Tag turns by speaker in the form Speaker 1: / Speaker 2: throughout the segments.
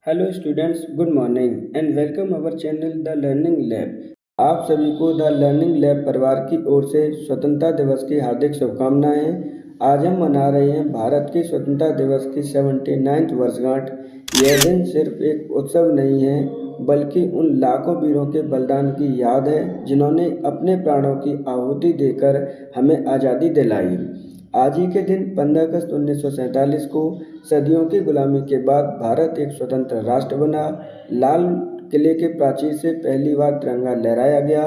Speaker 1: Hello students, good morning and welcome our channel the learning lab. आप सभी को the learning lab परिवार की ओर से स्वतंत्रता दिवस की हार्दिक शुभकामनाएं। आज हम मना रहे हैं भारत की स्वतंत्रता दिवस की 79वीं वर्षगांठ। यह दिन सिर्फ एक उत्सव नहीं है बल्कि उन लाखों वीरों के बलिदान की याद है जिन्होंने अपने प्राणों की आहुति देकर हमें आज़ादी दिलाई। आज ही के दिन 15 अगस्त 1947 को सदियों की गुलामी के बाद भारत एक स्वतंत्र राष्ट्र बना। लाल किले के प्राचीर से पहली बार तिरंगा लहराया गया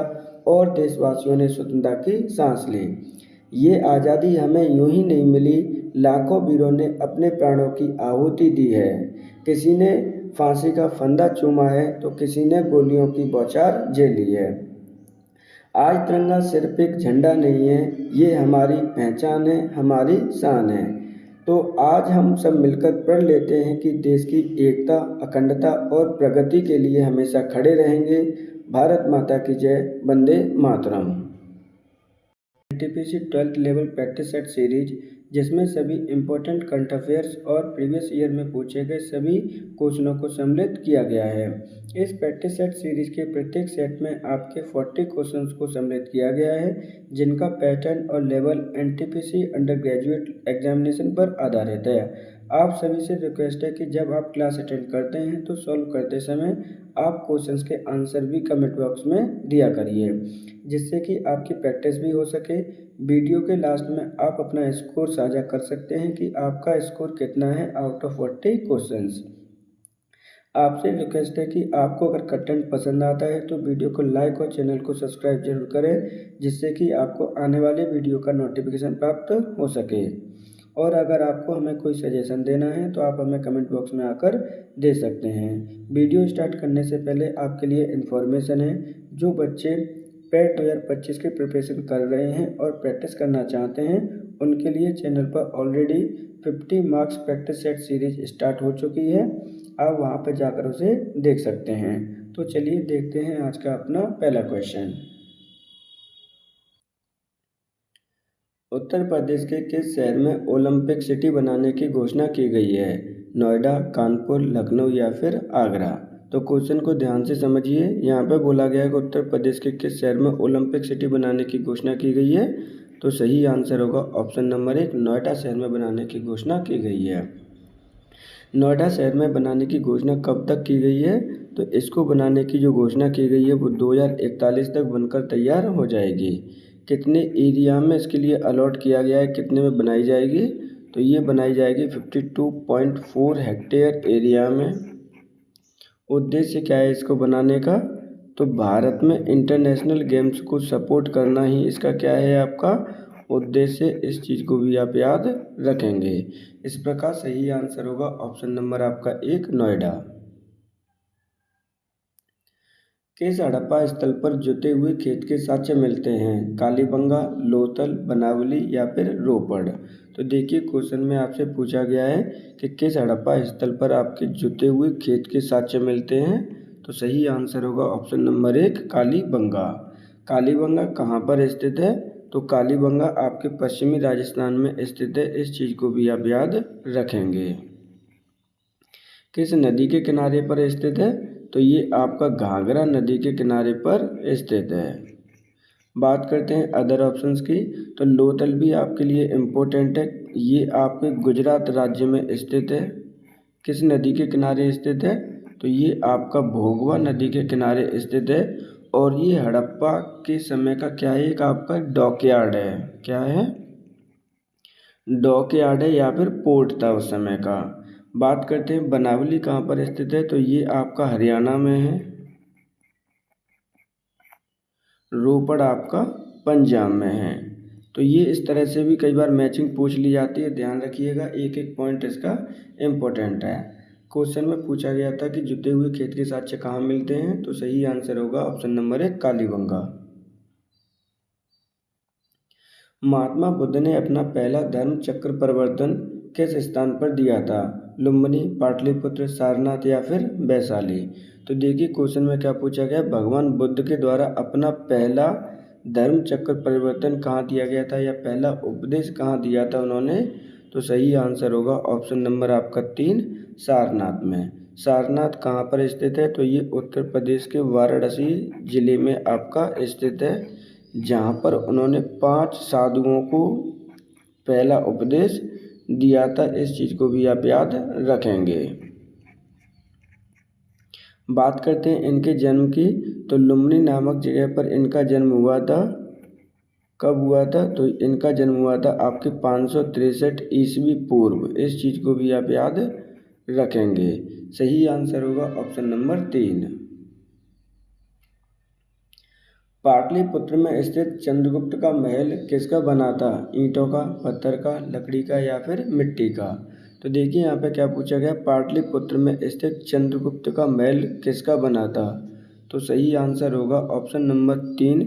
Speaker 1: और देशवासियों ने स्वतंत्रता की सांस ली। ये आज़ादी हमें यूं ही नहीं मिली, लाखों वीरों ने अपने प्राणों की आहुति दी है। किसी ने फांसी का फंदा चूमा है तो किसी ने गोलियों की बौछार झेली है। आज तिरंगा सिर्फ एक झंडा नहीं है, ये हमारी पहचान है, हमारी शान है। तो आज हम सब मिलकर प्रण लेते हैं कि देश की एकता, अखंडता और प्रगति के लिए हमेशा खड़े रहेंगे। भारत माता की जय। वंदे मातरम। NTPC 12th level practice set series, जिसमें सभी इम्पोर्टेंट करंट अफेयर्स और प्रीवियस ईयर में पूछे गए सभी क्वेश्चनों को सम्मिलित किया गया है। इस प्रैक्टिस सेट सीरीज के प्रत्येक सेट में आपके 40 क्वेश्चंस को सम्मिलित किया गया है, जिनका पैटर्न और level NTPC under graduate examination पर आधारित है। आप सभी से रिक्वेस्ट है कि जब आप क्लास अटेंड करते हैं तो सॉल्व करते समय आप क्वेश्चंस के आंसर भी कमेंट बॉक्स में दिया करिए, जिससे कि आपकी प्रैक्टिस भी हो सके। वीडियो के लास्ट में आप अपना स्कोर साझा कर सकते हैं कि आपका स्कोर कितना है आउट ऑफ 40 क्वेश्चंस। आपसे रिक्वेस्ट है कि आपको अगर कंटेंट पसंद आता है तो वीडियो को लाइक और चैनल को सब्सक्राइब जरूर करें, जिससे कि आपको आने वाले वीडियो का नोटिफिकेशन प्राप्त हो सके। और अगर आपको हमें कोई सजेशन देना है तो आप हमें कमेंट बॉक्स में आकर दे सकते हैं। वीडियो स्टार्ट करने से पहले आपके लिए इन्फॉर्मेशन है, जो बच्चे पेट 2025 की प्रिपरेशन कर रहे हैं और प्रैक्टिस करना चाहते हैं, उनके लिए चैनल पर already 50 marks practice set series start हो चुकी है। आप वहां पर जाकर उसे देख सकते हैं। तो चलिए देखते हैं आज का अपना पहला क्वेश्चन। उत्तर प्रदेश के किस शहर में ओलंपिक सिटी बनाने की घोषणा की गई है? नोएडा, कानपुर, लखनऊ या फिर आगरा? तो क्वेश्चन को ध्यान से समझिए। यहाँ पे बोला गया है कि उत्तर प्रदेश के किस शहर में ओलंपिक सिटी बनाने की घोषणा की गई है। तो सही आंसर होगा ऑप्शन नंबर 1, नोएडा शहर में बनाने की घोषणा की गई है। नोएडा शहर में बनाने की घोषणा कब तक की गई है? तो इसको बनाने की जो घोषणा की गई है वो 2041 तक बनकर तैयार हो जाएगी। कितने एरिया में इसके लिए अलॉट किया गया है, कितने में बनाई जाएगी? तो ये बनाई जाएगी 52.4 हेक्टेयर एरिया में। उद्देश्य क्या है इसको बनाने का? तो भारत में इंटरनेशनल गेम्स को सपोर्ट करना ही इसका क्या है आपका उद्देश्य। इस चीज़ को भी आप याद रखेंगे। इस प्रकार सही आंसर होगा ऑप्शन नंबर आपका 1, नोएडा। किस हड़प्पा स्थल पर जुते हुए खेत के साक्ष्य मिलते हैं? कालीबंगा, लोथल, बनावली या फिर रोपड़? तो देखिए क्वेश्चन में आपसे पूछा गया है कि किस हड़प्पा स्थल पर आपके जुते हुए खेत के साक्ष्य मिलते हैं। तो सही आंसर होगा ऑप्शन नंबर 1, कालीबंगा। कालीबंगा कहाँ पर स्थित है? तो कालीबंगा आपके पश्चिमी राजस्थान में स्थित है। इस चीज़ को भी आप याद रखेंगे। किस नदी के किनारे पर स्थित है? तो ये आपका घाघरा नदी के किनारे पर स्थित है। बात करते हैं अदर ऑप्शंस की। तो लोथल भी आपके लिए इम्पोर्टेंट है। ये आपके गुजरात राज्य में स्थित है। किस नदी के किनारे स्थित है? तो ये आपका भोगवा नदी के किनारे स्थित है। और ये हड़प्पा के समय का क्या है? एक आपका डॉकयार्ड है। क्या है? डॉकयार्ड है या फिर पोर्ट था उस समय का। बात करते हैं बनावली कहाँ पर स्थित है? तो ये आपका हरियाणा में है। रोपड़ आपका पंजाब में है। तो ये इस तरह से भी कई बार मैचिंग पूछ ली जाती है, ध्यान रखिएगा। एक एक पॉइंट इसका इम्पोर्टेंट है। क्वेश्चन में पूछा गया था कि जुते हुए खेत के साक्ष्य कहाँ मिलते हैं। तो सही आंसर होगा ऑप्शन नंबर 1, कालीबंगा। महात्मा बुद्ध ने अपना पहला धर्म चक्र प्रवर्तन किस स्थान पर दिया था? लुम्बिनी, पाटलिपुत्र, सारनाथ या फिर वैशाली? तो देखिए क्वेश्चन में क्या पूछा गया, भगवान बुद्ध के द्वारा अपना पहला धर्म चक्र परिवर्तन कहाँ दिया गया था या पहला उपदेश कहाँ दिया था उन्होंने? तो सही आंसर होगा ऑप्शन नंबर आपका 3 सारनाथ में। सारनाथ कहाँ पर स्थित है? तो ये उत्तर प्रदेश के वाराणसी जिले में आपका स्थित है, जहाँ पर उन्होंने 5 साधुओं को पहला उपदेश दिया था। इस चीज़ को भी आप याद रखेंगे। बात करते हैं इनके जन्म की, तो लुम्बिनी नामक जगह पर इनका जन्म हुआ था। कब हुआ था? तो इनका जन्म हुआ था आपके 563 ईस्वी पूर्व। इस चीज़ को भी आप याद रखेंगे। सही आंसर होगा ऑप्शन नंबर 3। पाटलिपुत्र में स्थित चंद्रगुप्त का महल किसका बना था? ईंटों का, पत्थर का, लकड़ी का या फिर मिट्टी का? तो देखिए यहाँ पे क्या पूछा गया, पाटलिपुत्र में स्थित चंद्रगुप्त का महल किसका बना था? तो सही आंसर होगा ऑप्शन नंबर 3,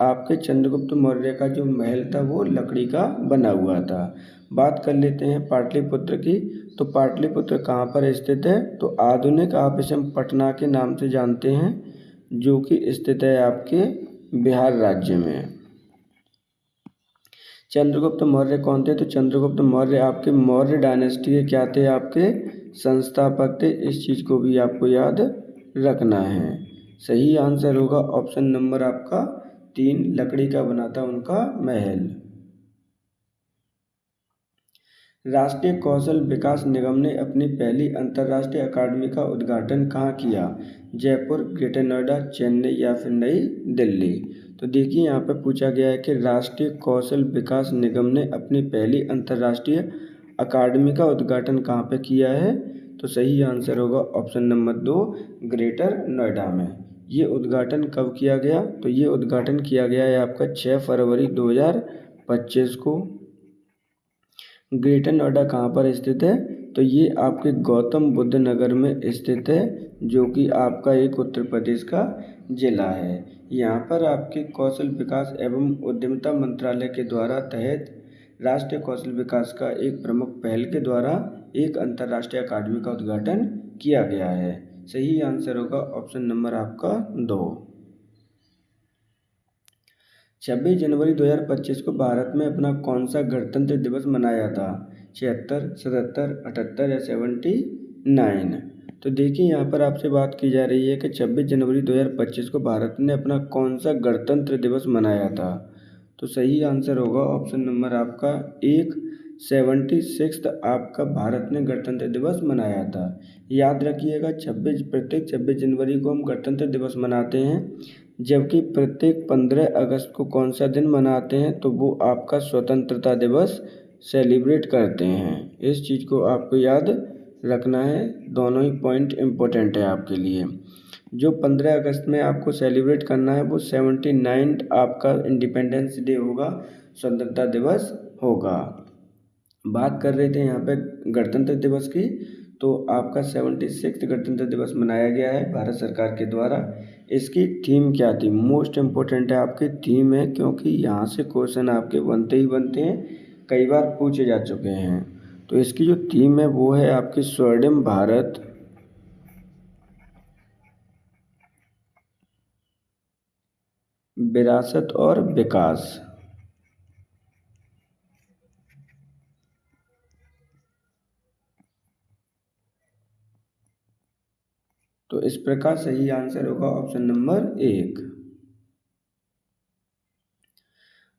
Speaker 1: आपके चंद्रगुप्त मौर्य का जो महल था वो लकड़ी का बना हुआ था। बात कर लेते हैं पाटलिपुत्र की, तो पाटलिपुत्र कहाँ पर स्थित है? तो आधुनिक आप इसे पटना के नाम से जानते हैं, जो कि स्थित है आपके बिहार राज्य में। चंद्रगुप्त मौर्य कौन थे? तो चंद्रगुप्त मौर्य आपके मौर्य डायनेस्टी के क्या थे? आपके संस्थापक थे। इस चीज़ को भी आपको याद रखना है। सही आंसर होगा ऑप्शन नंबर आपका 3, लकड़ी का बना था उनका महल। राष्ट्रीय कौशल विकास निगम ने अपनी पहली अंतर्राष्ट्रीय अकादमी का उद्घाटन कहाँ किया? जयपुर, ग्रेटर नोएडा, चेन्नई या फिर नई दिल्ली? तो देखिए यहाँ पर पूछा गया है कि राष्ट्रीय कौशल विकास निगम ने अपनी पहली अंतर्राष्ट्रीय अकादमी का उद्घाटन कहाँ पे किया है? तो सही आंसर होगा ऑप्शन नंबर 2, ग्रेटर नोएडा में। ये उद्घाटन कब किया गया? तो ये उद्घाटन किया गया है आपका 6 फरवरी 2025 को। ग्रेटर नोएडा कहाँ पर स्थित है? तो ये आपके गौतम बुद्ध नगर में स्थित है, जो कि आपका एक उत्तर प्रदेश का जिला है। यहाँ पर आपके कौशल विकास एवं उद्यमिता मंत्रालय के द्वारा तहत राष्ट्रीय कौशल विकास का एक प्रमुख पहल के द्वारा एक अंतर्राष्ट्रीय अकादमी का उद्घाटन किया गया है। सही आंसर होगा ऑप्शन नंबर आपका 2। 26 जनवरी 2025 को भारत में अपना कौन सा गणतंत्र दिवस मनाया था? 76, 77, 78 या 79? तो देखिए यहाँ पर आपसे बात की जा रही है कि 26 जनवरी 2025 को भारत ने अपना कौन सा गणतंत्र दिवस मनाया था? तो सही आंसर होगा ऑप्शन नंबर आपका 1, 76 आपका भारत ने गणतंत्र दिवस मनाया था। याद रखिएगा, प्रत्येक 26 जनवरी को हम गणतंत्र दिवस मनाते हैं, जबकि प्रत्येक 15 अगस्त को कौन सा दिन मनाते हैं? तो वो आपका स्वतंत्रता दिवस सेलिब्रेट करते हैं। इस चीज़ को आपको याद रखना है, दोनों ही पॉइंट इम्पोर्टेंट है आपके लिए। जो 15 अगस्त में आपको सेलिब्रेट करना है वो 79 आपका इंडिपेंडेंस डे होगा, स्वतंत्रता दिवस होगा। बात कर रहे थे यहाँ पे गणतंत्र दिवस की, तो आपका 76 गणतंत्र दिवस मनाया गया है भारत सरकार के द्वारा। इसकी थीम क्या थी? मोस्ट इम्पोर्टेंट है आपकी थीम है, क्योंकि यहाँ से क्वेश्चन आपके बनते ही बनते हैं, कई बार पूछे जा चुके हैं। तो इसकी जो थीम है वो है आपकी स्वर्णिम भारत, विरासत और विकास। तो इस प्रकार सही आंसर होगा ऑप्शन नंबर 1।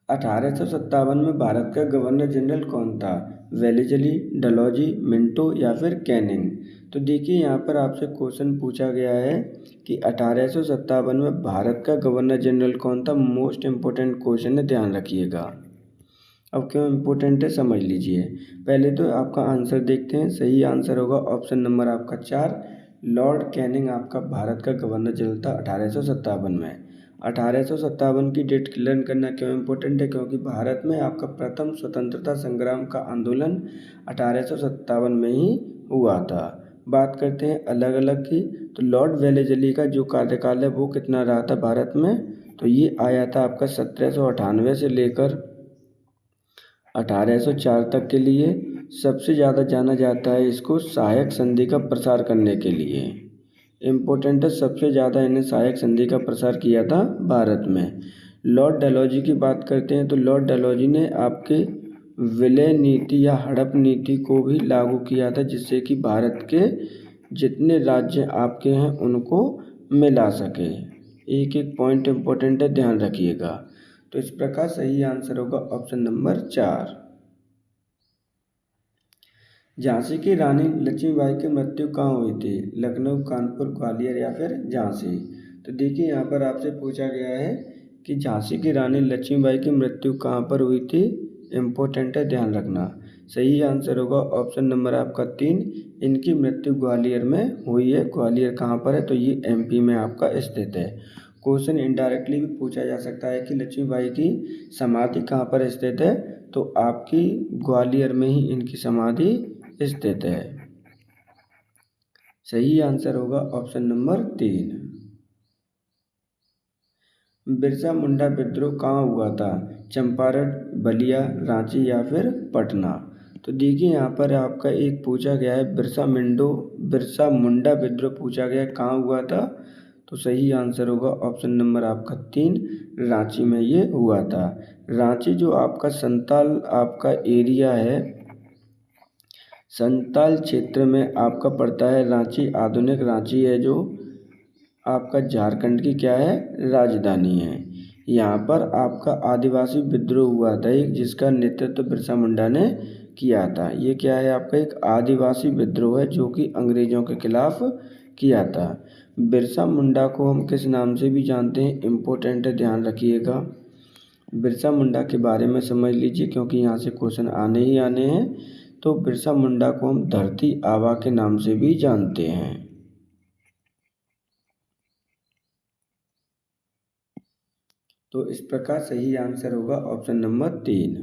Speaker 1: 1857 में भारत का गवर्नर जनरल कौन था? वेलेस्ली, डलहौजी, मिंटो या फिर कैनिंग? तो देखिए यहाँ पर आपसे क्वेश्चन पूछा गया है कि 1857 में भारत का गवर्नर जनरल कौन था। मोस्ट इम्पोर्टेंट क्वेश्चन है, ध्यान रखिएगा। अब क्यों इम्पोर्टेंट है समझ लीजिए। पहले तो आपका आंसर देखते हैं। सही आंसर होगा ऑप्शन नंबर आपका 4, लॉर्ड कैनिंग आपका भारत का गवर्नर जनरल था 1857 में। 1857 की डेट लर्न करना क्यों इम्पोर्टेंट है? क्योंकि भारत में आपका प्रथम स्वतंत्रता संग्राम का आंदोलन 1857 में ही हुआ था। बात करते हैं अलग अलग की, तो लॉर्ड वेलेस्ली का जो कार्यकाल है वो कितना रहा था भारत में? तो ये आया था आपका 1798 से लेकर 1804 तक के लिए। सबसे ज़्यादा जाना जाता है इसको सहायक संधि का प्रसार करने के लिए। इम्पोर्टेंट है, सबसे ज़्यादा इन्हें सहायक संधि का प्रसार किया था भारत में। लॉर्ड डलहौजी की बात करते हैं, तो लॉर्ड डलहौजी ने आपके विलय नीति या हड़प नीति को भी लागू किया था, जिससे कि भारत के जितने राज्य आपके हैं उनको मिला सके। एक एक पॉइंट इम्पोर्टेंट है, ध्यान रखिएगा। तो इस प्रकार सही आंसर होगा ऑप्शन नंबर 4। झांसी की रानी लक्ष्मीबाई की मृत्यु कहाँ हुई थी? लखनऊ, कानपुर, ग्वालियर या फिर झांसी? तो देखिए यहाँ पर आपसे पूछा गया है कि झांसी की रानी लक्ष्मीबाई की मृत्यु कहाँ पर हुई थी। इम्पोर्टेंट है, ध्यान रखना। सही आंसर होगा ऑप्शन नंबर आपका 3। इनकी मृत्यु ग्वालियर में हुई है। ग्वालियर कहाँ पर है? तो ये एमपी में आपका स्थित है। क्वेश्चन इनडायरेक्टली भी पूछा जा सकता है कि लक्ष्मीबाई की समाधि कहाँ पर स्थित है, तो आपकी ग्वालियर में ही इनकी समाधि स्थित है। सही आंसर होगा ऑप्शन नंबर 3। बिरसा मुंडा विद्रोह कहाँ हुआ था? चंपारण, बलिया, रांची या फिर पटना? तो देखिए यहाँ पर आपका एक पूछा गया है बिरसा मुंडा विद्रोह पूछा गया है, कहाँ हुआ था? तो सही आंसर होगा ऑप्शन नंबर आपका 3, रांची में ये हुआ था। रांची जो आपका संताल आपका एरिया है, संताल क्षेत्र में आपका पड़ता है रांची। आधुनिक रांची है जो आपका झारखंड की क्या है, राजधानी है। यहाँ पर आपका आदिवासी विद्रोह हुआ था एक, जिसका नेतृत्व बिरसा मुंडा ने किया था। ये क्या है आपका एक आदिवासी विद्रोह है जो कि अंग्रेजों के खिलाफ किया था। बिरसा मुंडा को हम किस नाम से भी जानते हैं, इम्पोर्टेंट है, ध्यान रखिएगा। बिरसा मुंडा के बारे में समझ लीजिए क्योंकि यहाँ से क्वेश्चन आने ही आने हैं। तो बिरसा मुंडा को हम धरती आबा के नाम से भी जानते हैं। तो इस प्रकार सही आंसर होगा ऑप्शन नंबर 3।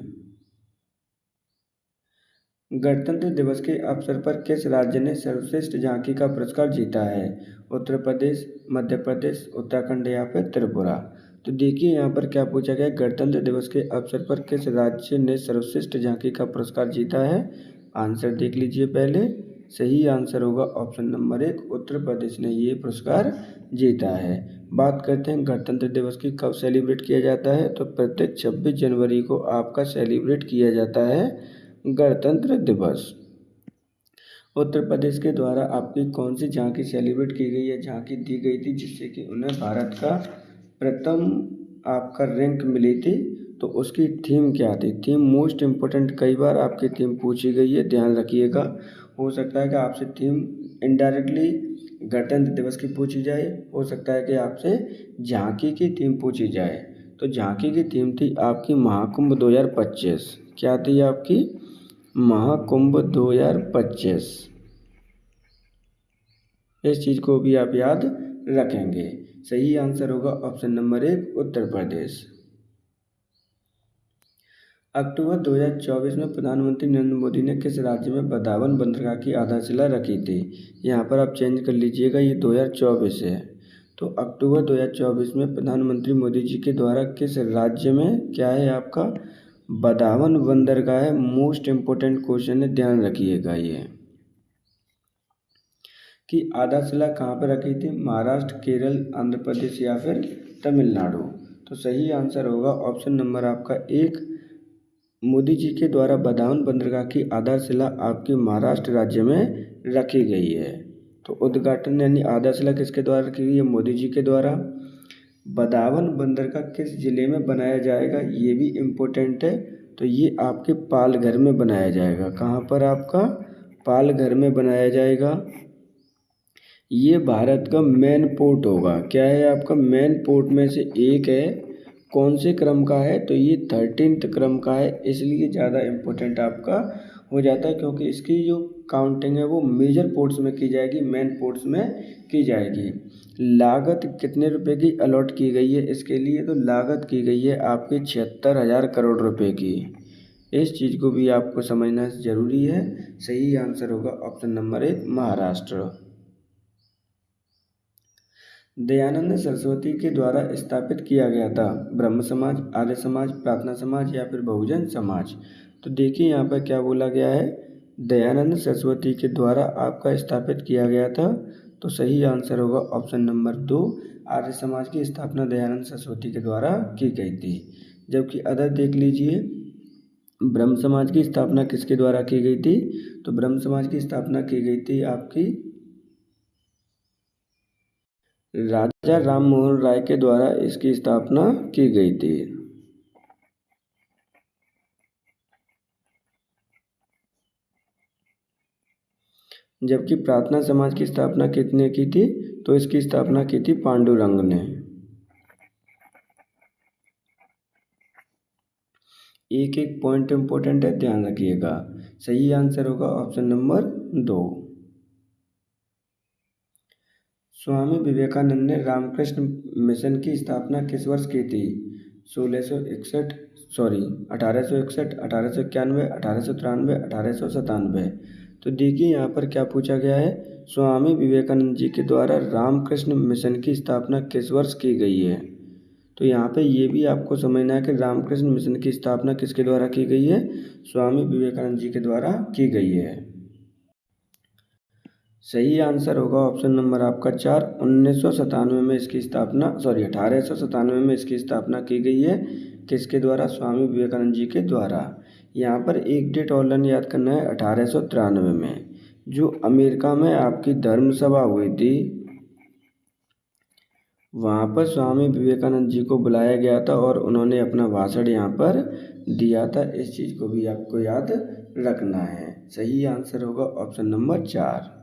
Speaker 1: गणतंत्र दिवस के अवसर पर किस राज्य ने सर्वश्रेष्ठ झांकी का पुरस्कार जीता है? उत्तर प्रदेश, मध्य प्रदेश, उत्तराखंड या फिर त्रिपुरा? तो देखिए यहाँ पर क्या पूछा गया, गणतंत्र दिवस के अवसर पर किस राज्य ने सर्वश्रेष्ठ झांकी का पुरस्कार जीता है? आंसर देख लीजिए पहले। सही आंसर होगा ऑप्शन नंबर 1, उत्तर प्रदेश ने ये पुरस्कार जीता है। बात करते हैं गणतंत्र दिवस की कब सेलिब्रेट किया जाता है, तो प्रत्येक 26 जनवरी को आपका सेलिब्रेट किया जाता है गणतंत्र दिवस। उत्तर प्रदेश के द्वारा आपकी कौन सी झांकी सेलिब्रेट की गई है, झांकी दी गई थी जिससे कि उन्हें भारत का प्रथम आपका रैंक मिली थी? तो उसकी थीम क्या थी? थीम मोस्ट इम्पोर्टेंट, कई बार आपकी थीम पूछी गई है, ध्यान रखिएगा। हो सकता है कि आपसे थीम इनडायरेक्टली गणतंत्र दिवस की पूछी जाए, हो सकता है कि आपसे झांकी की थीम पूछी जाए। तो झांकी की थीम थी आपकी महाकुंभ 2025। क्या थी आपकी? महाकुंभ 2025। इस चीज़ को भी आप याद रखेंगे। सही आंसर होगा ऑप्शन नंबर 1, उत्तर प्रदेश। अक्टूबर 2024 में प्रधानमंत्री नरेंद्र मोदी ने किस राज्य में बदावन बंदरगाह की आधारशिला रखी थी? यहाँ पर आप चेंज कर लीजिएगा, ये 2024 है। तो अक्टूबर 2024 में प्रधानमंत्री मोदी जी के द्वारा किस राज्य में क्या है आपका बदावन बंदरगाह है? मोस्ट इम्पोर्टेंट क्वेश्चन है, ध्यान रखिएगा ये कि आधारशिला कहाँ पर रखी थी? महाराष्ट्र, केरल, आंध्र प्रदेश या फिर तमिलनाडु? तो सही आंसर होगा ऑप्शन नंबर आपका 1, मोदी जी के द्वारा बदावन बंदरगाह की आधारशिला आपकी महाराष्ट्र राज्य में रखी गई है। तो उद्घाटन यानी आधारशिला किसके द्वारा रखी गई है? मोदी जी के द्वारा। बदावन बंदरगाह किस जिले में बनाया जाएगा, ये भी इम्पोर्टेंट है। तो ये आपके पालघर में बनाया जाएगा। कहाँ पर आपका? पालघर में बनाया जाएगा। ये भारत का मेन पोर्ट होगा। क्या है आपका? मेन पोर्ट में से एक है। कौन से क्रम का है? तो ये 13th क्रम का है, इसलिए ज़्यादा इम्पोर्टेंट आपका हो जाता है क्योंकि इसकी जो काउंटिंग है वो मेजर पोर्ट्स में की जाएगी, मेन पोर्ट्स में की जाएगी। लागत कितने रुपए की अलॉट की गई है इसके लिए? तो लागत की गई है आपकी 76,000 करोड़ रुपए की। इस चीज़ को भी आपको समझना ज़रूरी है। सही आंसर होगा ऑप्शन नंबर 1, महाराष्ट्र। दयानंद सरस्वती के द्वारा स्थापित किया गया था ब्रह्म समाज, आर्य समाज, प्रार्थना समाज या फिर बहुजन समाज? तो देखिए यहाँ पर क्या बोला गया है, दयानंद सरस्वती के द्वारा आपका स्थापित किया गया था। तो सही आंसर होगा ऑप्शन नंबर 2, आर्य समाज की स्थापना दयानंद सरस्वती के द्वारा की गई थी। जबकि अदर देख लीजिए, ब्रह्म समाज की स्थापना किसके द्वारा की गई थी? तो ब्रह्म समाज की स्थापना की गई थी आपकी राजा राम मोहन राय के द्वारा इसकी स्थापना की गई थी। जबकि प्रार्थना समाज की स्थापना किसने की थी? तो इसकी स्थापना की थी पांडुरंग ने। एक एक पॉइंट इंपॉर्टेंट है, ध्यान रखिएगा। सही आंसर होगा ऑप्शन नंबर 2। स्वामी विवेकानंद ने रामकृष्ण मिशन की स्थापना किस वर्ष की थी? 1661 सॉरी 1861, 1891, 1893, 1897। तो देखिए यहाँ पर क्या पूछा गया है, स्वामी विवेकानंद जी के द्वारा रामकृष्ण मिशन की स्थापना किस वर्ष की गई है? तो यहाँ पे ये भी आपको समझना है कि रामकृष्ण मिशन की स्थापना किसके द्वारा की गई है? स्वामी विवेकानंद जी के द्वारा की गई है। सही आंसर होगा ऑप्शन नंबर आपका 4। 1997 में इसकी स्थापना 1897 में इसकी स्थापना की गई है। किसके द्वारा? स्वामी विवेकानंद जी के द्वारा। यहाँ पर एक डेट और लाइन याद करना है, 1893 में जो अमेरिका में आपकी धर्म सभा हुई थी, वहाँ पर स्वामी विवेकानंद जी को बुलाया गया था और उन्होंने अपना भाषण यहाँ पर दिया था। इस चीज़ को भी आपको याद रखना है। सही आंसर होगा ऑप्शन नंबर 4।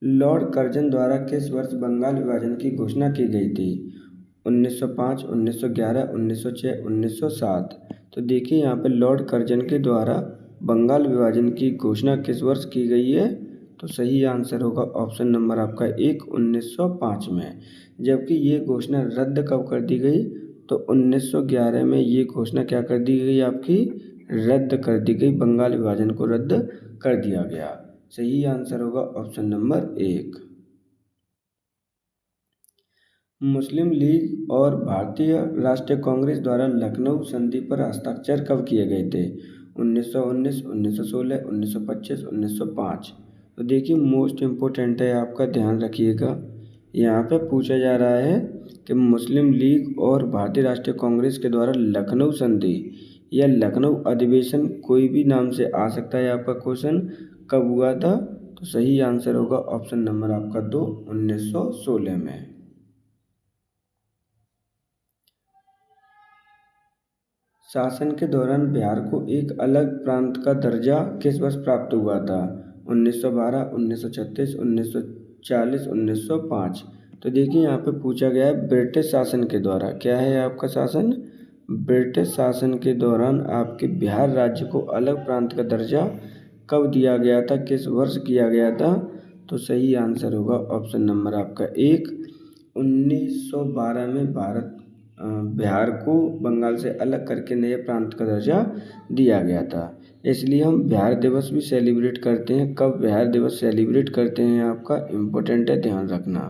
Speaker 1: लॉर्ड कर्जन द्वारा किस वर्ष बंगाल विभाजन की घोषणा की गई थी? 1905, 1911, 1906, 1907। तो देखिए यहाँ पर लॉर्ड कर्जन के द्वारा बंगाल विभाजन की घोषणा किस वर्ष की गई है? तो सही आंसर होगा ऑप्शन नंबर आपका 1, 1905 में। जबकि ये घोषणा रद्द कब कर दी गई? तो 1911 में ये घोषणा क्या कर दी गई आपकी? रद्द कर दी गई। बंगाल विभाजन को रद्द कर दिया गया। सही आंसर होगा ऑप्शन नंबर 1। मुस्लिम लीग और भारतीय राष्ट्रीय कांग्रेस द्वारा लखनऊ संधि पर हस्ताक्षर कब किए गए थे? 1919, 1916, 1925, 1905। तो देखिए मोस्ट इम्पोर्टेंट है, आपका ध्यान रखिएगा। यहाँ पे पूछा जा रहा है कि मुस्लिम लीग और भारतीय राष्ट्रीय कांग्रेस के द्वारा लखनऊ संधि या लखनऊ अधिवेशन, कोई भी नाम से आ सकता है आपका क्वेश्चन, कब हुआ था? तो सही आंसर होगा ऑप्शन नंबर आपका 2, 1916 में। शासन के दौरान बिहार को एक अलग प्रांत का दर्जा किस वर्ष प्राप्त हुआ था? 1912, 1936, 1940, 1905। तो देखिए यहाँ पे पूछा गया है ब्रिटिश शासन के द्वारा। क्या है आपका शासन? ब्रिटिश शासन के दौरान आपके बिहार राज्य को अलग प्रांत का दर्जा कब दिया गया था, किस वर्ष किया गया था? तो सही आंसर होगा ऑप्शन नंबर आपका 1, 1912 में बिहार को बंगाल से अलग करके नए प्रांत का दर्जा दिया गया था। इसलिए हम बिहार दिवस भी सेलिब्रेट करते हैं। कब बिहार दिवस सेलिब्रेट करते हैं आपका इम्पोर्टेंट है, ध्यान रखना।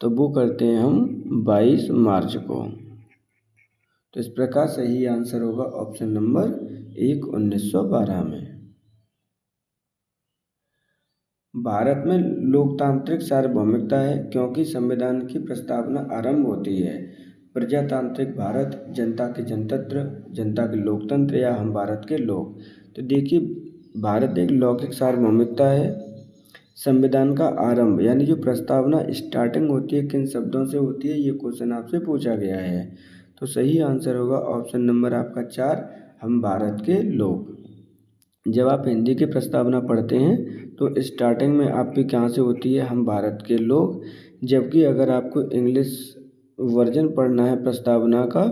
Speaker 1: तो वो करते हैं हम 22 मार्च को। तो इस प्रकार सही आंसर होगा ऑप्शन नंबर 1, 1912 में। भारत में लोकतांत्रिक सार्वभौमिकता है क्योंकि संविधान की प्रस्तावना आरंभ होती है प्रजातांत्रिक भारत, जनता के जनतंत्र, जनता के लोकतंत्र या हम भारत के लोग। तो देखिए भारत एक लौकिक सार्वभौमिकता है। संविधान का आरंभ यानी जो प्रस्तावना स्टार्टिंग होती है किन शब्दों से होती है, ये क्वेश्चन आपसे पूछा गया है। तो सही आंसर होगा ऑप्शन नंबर आपका 4, हम भारत के लोग। जब आप हिंदी की प्रस्तावना पढ़ते हैं तो स्टार्टिंग में आपकी कहाँ से होती है? हम भारत के लोग। जबकि अगर आपको इंग्लिश वर्जन पढ़ना है प्रस्तावना का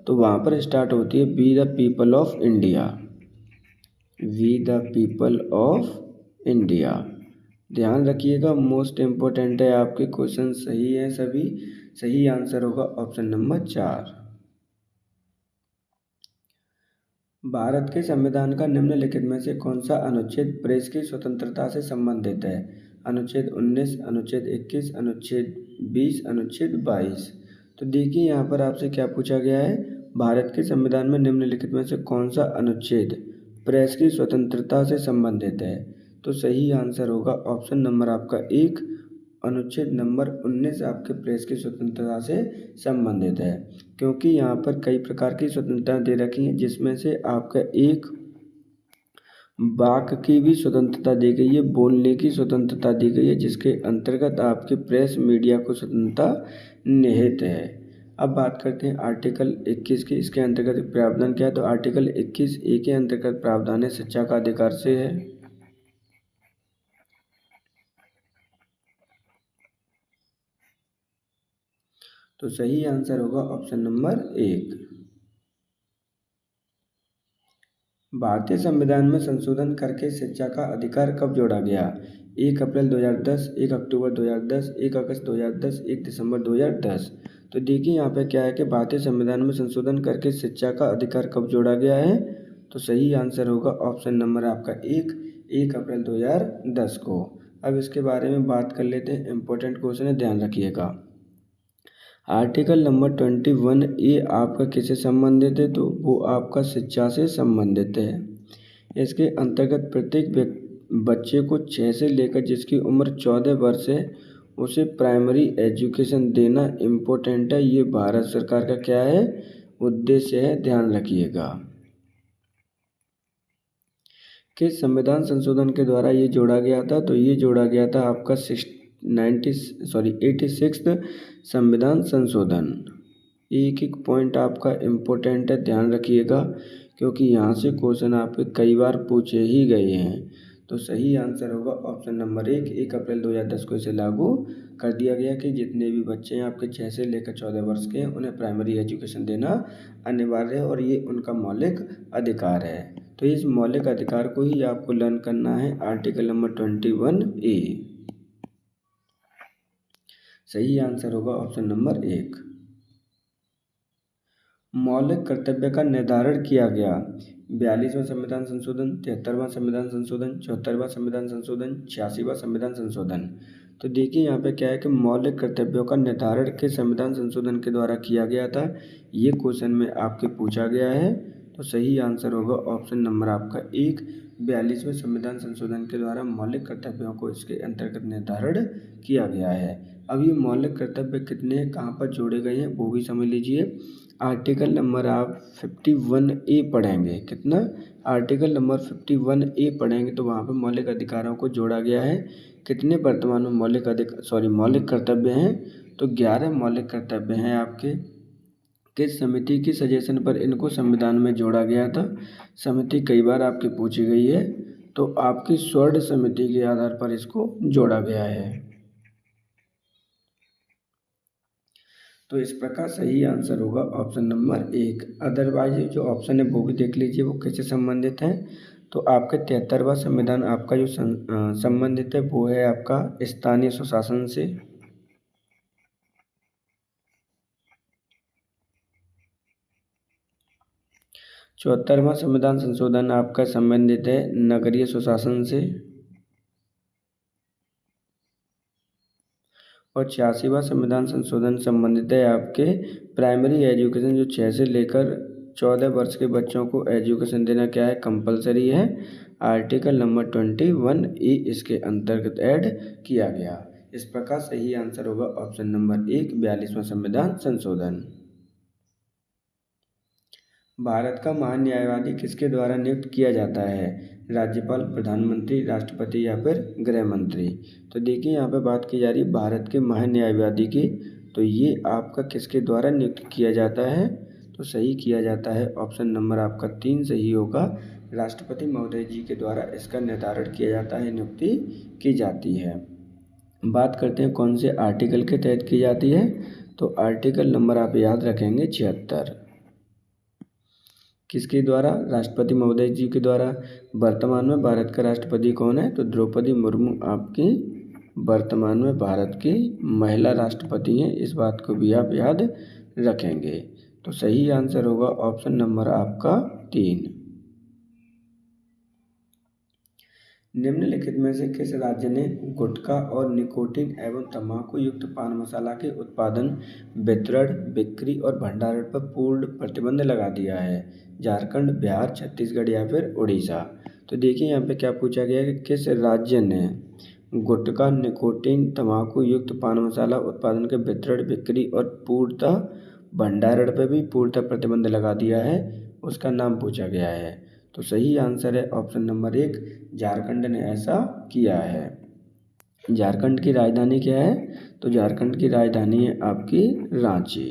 Speaker 1: तो वहाँ पर स्टार्ट होती है we the people of India, we the people of India. ध्यान रखिएगा मोस्ट इम्पोर्टेंट है, आपके क्वेश्चन सही है सभी। सही आंसर होगा ऑप्शन नंबर 4। भारत के संविधान का निम्नलिखित में से कौन सा अनुच्छेद प्रेस की स्वतंत्रता से संबंधित है? अनुच्छेद 19, अनुच्छेद 21, अनुच्छेद 20, अनुच्छेद 22। तो देखिए यहाँ पर आपसे क्या पूछा गया है, भारत के संविधान में निम्नलिखित में से कौन सा अनुच्छेद प्रेस की स्वतंत्रता से संबंधित है? तो सही आंसर होगा ऑप्शन नंबर आपका 1, अनुच्छेद नंबर 19 आपके प्रेस की स्वतंत्रता से संबंधित है, क्योंकि यहाँ पर कई प्रकार की स्वतंत्रता दे रखी हैं, जिसमें से आपका एक वाक की भी स्वतंत्रता दी गई है, बोलने की स्वतंत्रता दी गई है, जिसके अंतर्गत आपके प्रेस मीडिया को स्वतंत्रता निहित है। अब बात करते हैं आर्टिकल 21 की। इसके अंतर्गत प्रावधान क्या है? तो आर्टिकल 21A के अंतर्गत प्रावधान है शिक्षा का अधिकार से है। तो सही आंसर होगा ऑप्शन नंबर 1। भारतीय संविधान में संशोधन करके शिक्षा का अधिकार कब जोड़ा गया? 1 अप्रैल 2010, 1 अक्टूबर 2010, 1 अगस्त 2010, 1 दिसंबर 2010। तो देखिए यहाँ पे क्या है कि भारतीय संविधान में संशोधन करके शिक्षा का अधिकार कब जोड़ा गया है? तो सही आंसर होगा ऑप्शन नंबर आपका 1 अप्रैल 2010 को। अब इसके बारे में बात कर लेते हैं, इंपॉर्टेंट क्वेश्चन है, ध्यान रखिएगा। आर्टिकल नंबर 21A आपका किससे संबंधित है? तो वो आपका शिक्षा से संबंधित है। इसके अंतर्गत प्रत्येक बच्चे को 6 से लेकर जिसकी उम्र 14 वर्ष है उसे प्राइमरी एजुकेशन देना इम्पोर्टेंट है। ये भारत सरकार का क्या है? उद्देश्य है, ध्यान रखिएगा। किस संविधान संशोधन के द्वारा ये जोड़ा गया था? तो ये जोड़ा गया था आपका 86 संविधान संशोधन। एक एक पॉइंट आपका इम्पोर्टेंट है, ध्यान रखिएगा, क्योंकि यहाँ से क्वेश्चन आपके कई बार पूछे ही गए हैं। तो सही आंसर होगा ऑप्शन नंबर 1 अप्रैल 2010 को इसे लागू कर दिया गया कि जितने भी बच्चे हैं आपके 6 से लेकर 14 वर्ष के हैं उन्हें प्राइमरी एजुकेशन देना अनिवार्य है और ये उनका मौलिक अधिकार है। तो इस मौलिक अधिकार को ही आपको लर्न करना है, आर्टिकल नंबर 21A। सही आंसर होगा ऑप्शन नंबर 1। मौलिक कर्तव्य का निर्धारण किया गया। 42वां संविधान संशोधन, 73वां संविधान संशोधन, 74वां संविधान संशोधन, 86वां संविधान संशोधन। तो देखिए यहाँ पे क्या है कि मौलिक कर्तव्यों का निर्धारण के संविधान संशोधन के द्वारा किया गया था। ये क्वेश्चन में आपके पूछा गया है। तो सही आंसर होगा ऑप्शन नंबर आपका 1, 42वें संविधान संशोधन के द्वारा मौलिक कर्तव्यों को इसके अंतर्गत निर्धारण किया गया है। अब ये मौलिक कर्तव्य कितने हैं, कहाँ पर जोड़े गए हैं, वो भी समझ लीजिए। आर्टिकल नंबर आप 51A पढ़ेंगे। कितना? आर्टिकल नंबर 51A पढ़ेंगे तो वहाँ पर मौलिक अधिकारों को जोड़ा गया है। कितने वर्तमान में मौलिक कर्तव्य हैं? तो 11 मौलिक कर्तव्य हैं आपके। किस समिति की सजेशन पर इनको संविधान में जोड़ा गया था? समिति कई बार आपकी पूछी गई है, तो आपकी स्वर्ण समिति के आधार पर इसको जोड़ा गया है। तो इस प्रकार सही आंसर होगा ऑप्शन नंबर 1। अदरवाइज जो ऑप्शन है वो भी देख लीजिए वो किससे संबंधित है। तो आपका 73वां संविधान आपका जो संबंधित है वो है आपका स्थानीय स्वशासन से। 74वां संविधान संशोधन आपका संबंधित है नगरीय स्वशासन से। और 86वां संविधान संशोधन संबंधित है आपके प्राइमरी एजुकेशन, जो 6 से लेकर 14 वर्ष के बच्चों को एजुकेशन देना क्या है? कंपलसरी है। आर्टिकल नंबर 21A इसके अंतर्गत ऐड किया गया। इस प्रकार सही आंसर होगा ऑप्शन नंबर 1, 42वां संविधान संशोधन। भारत का महान्यायवादी किसके द्वारा नियुक्त किया जाता है? राज्यपाल, प्रधानमंत्री, राष्ट्रपति या फिर गृह मंत्री। तो देखिए यहाँ पे बात की जा रही है भारत के महान्यायवादी की। तो ये आपका किसके द्वारा नियुक्त किया जाता है? तो सही किया जाता है ऑप्शन नंबर आपका 3 सही होगा। राष्ट्रपति महोदय जी के द्वारा इसका निर्धारण किया जाता है, नियुक्ति की जाती है। बात करते हैं कौन से आर्टिकल के तहत की जाती है। तो आर्टिकल नंबर आप याद रखेंगे 76। किसके द्वारा? राष्ट्रपति महोदय जी के द्वारा। वर्तमान में भारत का राष्ट्रपति कौन है? तो द्रौपदी मुर्मू आपकी वर्तमान में भारत की महिला राष्ट्रपति हैं। इस बात को भी आप याद रखेंगे। तो सही आंसर होगा ऑप्शन नंबर आपका 3। निम्नलिखित में से किस राज्य ने गुटखा और निकोटीन एवं तंबाकू युक्त पान मसाला के उत्पादन, वितरण, बिक्री और भंडारण पर पूर्ण प्रतिबंध लगा दिया है? झारखंड, बिहार, छत्तीसगढ़ या फिर उड़ीसा। तो देखिए यहाँ पे क्या पूछा गया है कि किस राज्य ने गुटखा, निकोटीन, तंबाकू युक्त पान मसाला उत्पादन के वितरण, बिक्री और पूर्णतः भंडारण पर भी पूर्णतः प्रतिबंध लगा दिया है, उसका नाम पूछा गया है। तो सही आंसर है ऑप्शन नंबर 1, झारखंड ने ऐसा किया है। झारखंड की राजधानी क्या है? तो झारखंड की राजधानी है आपकी रांची।